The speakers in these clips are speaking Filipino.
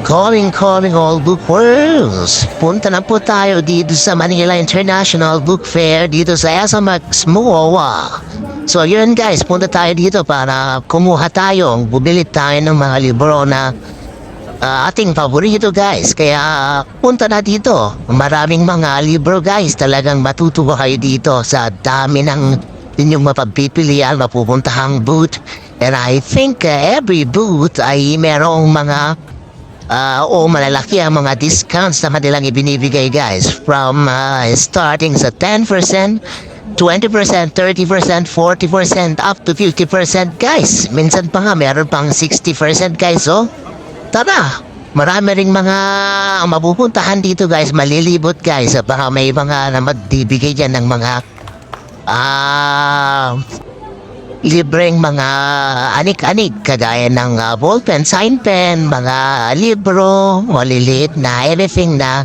Calling all bookworms. Punta na po tayo dito sa Manila International Book Fair dito sa SMX MOA. So yun guys, punta tayo dito para kumuha tayo, bumili tayo ng mga libro na ating paborito guys. Kaya punta na dito. Maraming mga libro guys, talagang matutuwa kayo dito sa dami ng inyong mapagpipilian, mapupuntahang booth. And I think every booth ay merong mga malalaki ang mga discounts na kanilang ibinibigay guys. From starting sa 10%, 20%, 30%, 40%, up to 50% guys. Minsan pa nga meron pang 60% guys. So, tara! Marami ring mga mapupuntahan dito guys. Malilibot guys. Baka may mga na magbibigay dyan ng mga libreng mga anik-anik kagaya ng ballpen, sign pen, mga libro, maliliit na everything na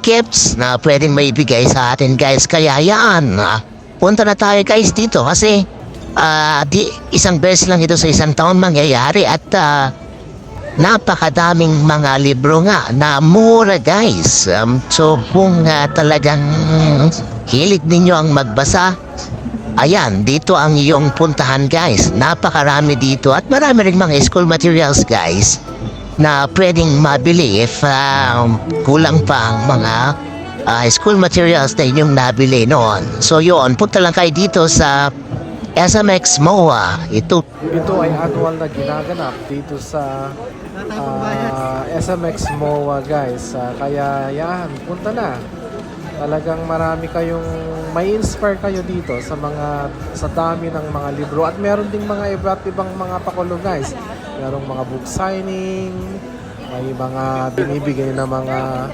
gifts na pwedeng maibigay sa atin guys. Kaya yan, punta na tayo guys dito kasi isang beses lang ito sa isang taon mangyayari at napakadaming mga libro nga na mura guys. So kung talagang hilig ninyo ang magbasa, ayan, dito ang iyong puntahan guys. Napakarami dito at marami rin mga school materials guys na pwedeng mabili if kulang pa ang mga school materials na inyong nabili noon. So yun, punta lang kayo dito sa SMX MOA. Ito ay annual na ginaganap dito sa SMX MOA guys. Kaya yan, punta na. Talagang marami kayong may inspire kayo dito sa dami ng mga libro at meron ding mga iba't ibang mga pakulo guys. Merong mga book signing, may mga binibigay na mga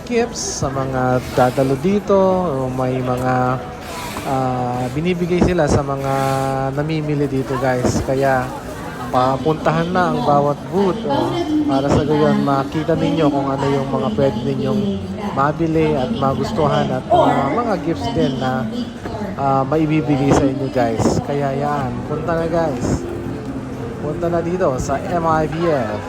gifts sa mga dadalo dito, may mga binibigay sila sa mga namimili dito guys. Kaya papuntahan na ang bawat booth para sa gayon makita ninyo kung ano yung mga pwede ninyong mabili at magustuhan at mga gifts din na maibibigay sa inyo guys. Kaya yan, punta na guys. Punta na dito sa MIBF.